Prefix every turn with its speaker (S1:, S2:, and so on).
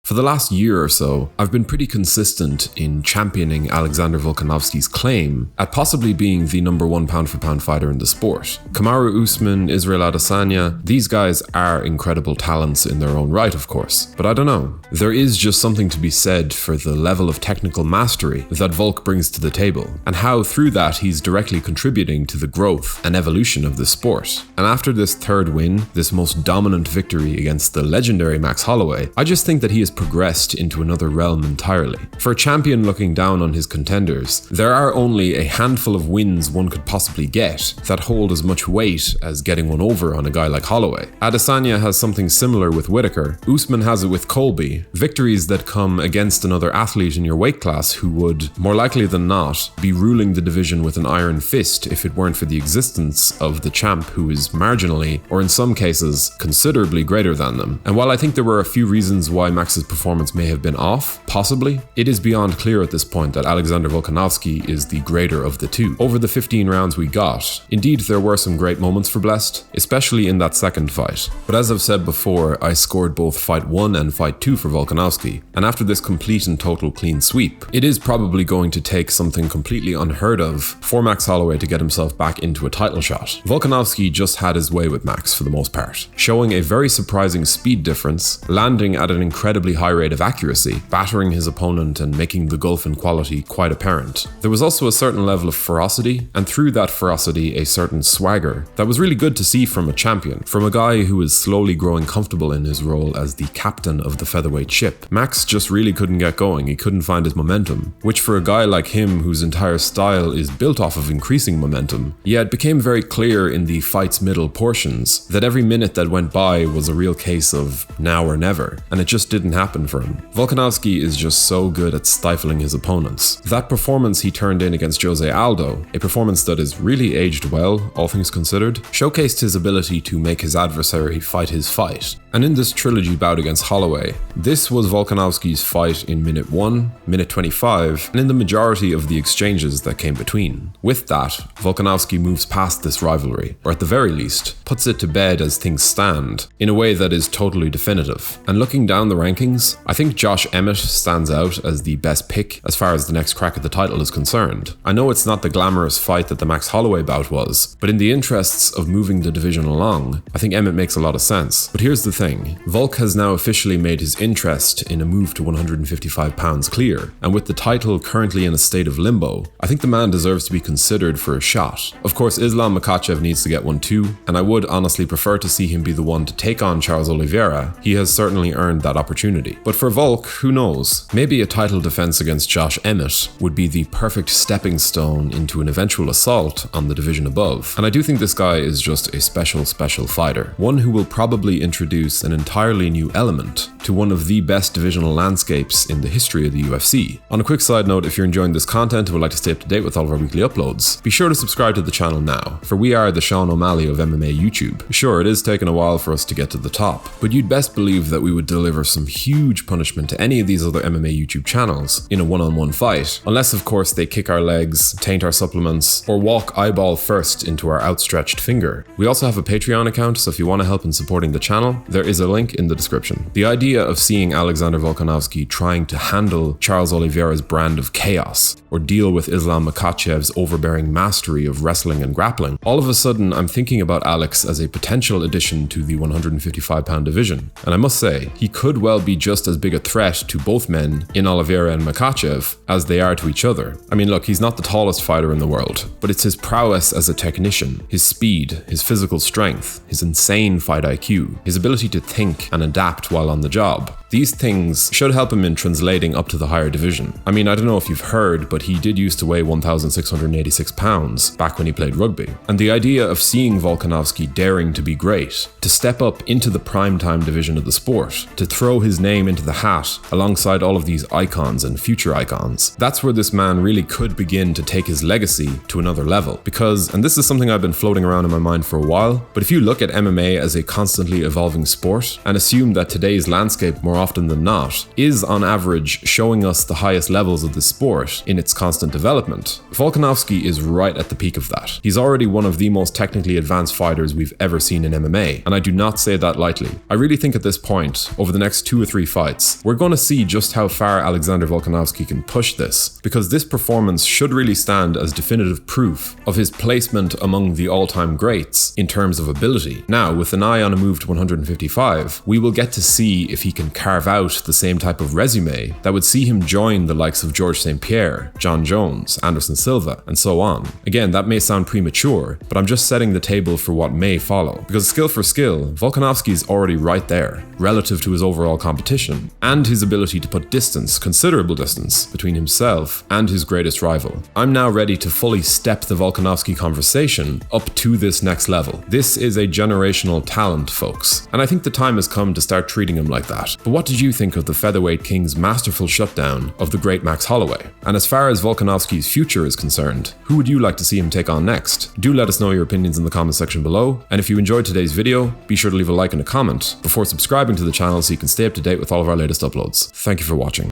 S1: For the last year or so, I've been pretty consistent in championing Alexander Volkanovski's claim at possibly being the number one pound-for-pound fighter in the sport. Kamaru Usman, Israel Adesanya, these guys are incredible talents in their own right, of course. But I don't know. There is just something to be said for the level of technical mastery that Volk brings to the table, and how through that he's directly contributing to the growth and evolution of the sport. And after this third win, this most dominant victory against the legendary Max Holloway, I just think that he has progressed into another realm entirely. For a champion looking down on his contenders, there are only a handful of wins one could possibly get that hold as much weight as getting one over on a guy like Holloway. Adesanya has something similar with Whitaker. Usman has it with Colby. Victories that come against another athlete in your weight class who would, more likely than not, be ruling the division with an iron fist if it weren't for the existence of the champ who is marginally, or in some cases, considerably greater than them. And while I think there were a few reasons why Max's performance may have been off, possibly, it is beyond clear at this point that Alexander Volkanovski is the greater of the two. Over the 15 rounds we got, indeed there were some great moments for Blessed, especially in that second fight. But as I've said before, I scored both fight 1 and fight 2 for Volkanovski, and after this complete and total clean sweep, it is probably going to take something completely unheard of for Max Holloway to get himself back into a title shot. Volkanovski just had his way with Max for the most part, showing a very surprising speed difference, landing at an incredibly high rate of accuracy, battering his opponent and making the gulf in quality quite apparent. There was also a certain level of ferocity, and through that ferocity a certain swagger that was really good to see from a champion, from a guy who is slowly growing comfortable in his role as the captain of the featherweight ship. Max just really couldn't get going, he couldn't find his momentum, which for a guy like him whose entire style is built off of increasing momentum, yeah, it became very clear in the fight's middle portions that every minute that went by was a real case of now or never, and it just didn't happen for him. Volkanovski is just so good at stifling his opponents. That performance he turned in against Jose Aldo, a performance that is really aged well, all things considered, showcased his ability to make his adversary fight his fight. And in this trilogy bout against Holloway, this was Volkanovski's fight in minute 1, minute 25, and in the majority of the exchanges that came between. With that, Volkanovski moves past this rivalry, or at the very least, puts it to bed as things stand, in a way that is totally definitive. And looking down the rankings, I think Josh Emmett stands out as the best pick as far as the next crack at the title is concerned. I know it's not the glamorous fight that the Max Holloway bout was, but in the interests of moving the division along, I think Emmett makes a lot of sense. But here's the thing, Volk has now officially made his interest in a move to 155 pounds clear, and with the title currently in a state of limbo, I think the man deserves to be considered for a shot. Of course, Islam Makhachev needs to get one too, and I would honestly prefer to see him be the one to take on Charles Oliveira. He has certainly earned that opportunity. But for Volk, who knows? Maybe a title defense against Josh Emmett would be the perfect stepping stone into an eventual assault on the division above. And I do think this guy is just a special fighter. One who will probably introduce an entirely new element to one of the best divisional landscapes in the history of the UFC. On a quick side note, if you're enjoying this content and would like to stay up to date with all of our weekly uploads, be sure to subscribe to the channel now, for we are the Sean O'Malley of MMA YouTube. Sure, it is taking a while for us to get to the top, but you'd best believe that we would deliver some huge punishment to any of these other MMA YouTube channels in a one-on-one fight, unless of course they kick our legs, taint our supplements, or walk eyeball first into our outstretched finger. We also have a Patreon account, so if you want to help in supporting the channel, there is a link in the description. The idea of seeing Alexander Volkanovski trying to handle Charles Oliveira's brand of chaos, or deal with Islam Makhachev's overbearing mastery of wrestling and grappling, all of a sudden I'm thinking about Alex as a potential addition to the 155-pound division. And I must say, he could well be just as big a threat to both men in Oliveira and Makhachev as they are to each other. I mean, look, he's not the tallest fighter in the world, but it's his prowess as a technician, his speed, his physical strength, his insane fight IQ, his ability to think and adapt while on the job. These things should help him in translating up to the higher division. I mean, I don't know if you've heard, but he did used to weigh 1,686 pounds back when he played rugby. And the idea of seeing Volkanovski daring to be great, to step up into the primetime division of the sport, to throw his name into the hat alongside all of these icons and future icons, that's where this man really could begin to take his legacy to another level. Because, and this is something I've been floating around in my mind for a while, but if you look at MMA as a constantly evolving sport and assume that today's landscape more often than not, is on average showing us the highest levels of the sport in its constant development. Volkanovski is right at the peak of that. He's already one of the most technically advanced fighters we've ever seen in MMA, and I do not say that lightly. I really think at this point, over the next 2 or 3 fights, we're going to see just how far Alexander Volkanovski can push this, because this performance should really stand as definitive proof of his placement among the all-time greats in terms of ability. Now, with an eye on a move to 155, we will get to see if he can carve out the same type of resume that would see him join the likes of George St. Pierre, John Jones, Anderson Silva, and so on. Again, that may sound premature, but I'm just setting the table for what may follow, because skill for skill, Volkanovski is already right there, relative to his overall competition, and his ability to put distance, considerable distance, between himself and his greatest rival. I'm now ready to fully step the Volkanovski conversation up to this next level. This is a generational talent, folks, and I think the time has come to start treating him like that. But what did you think of the featherweight king's masterful shutdown of the great Max Holloway? And as far as Volkanovski's future is concerned, who would you like to see him take on next? Do let us know your opinions in the comment section below, and if you enjoyed today's video, be sure to leave a like and a comment before subscribing to the channel so you can stay up to date with all of our latest uploads. Thank you for watching.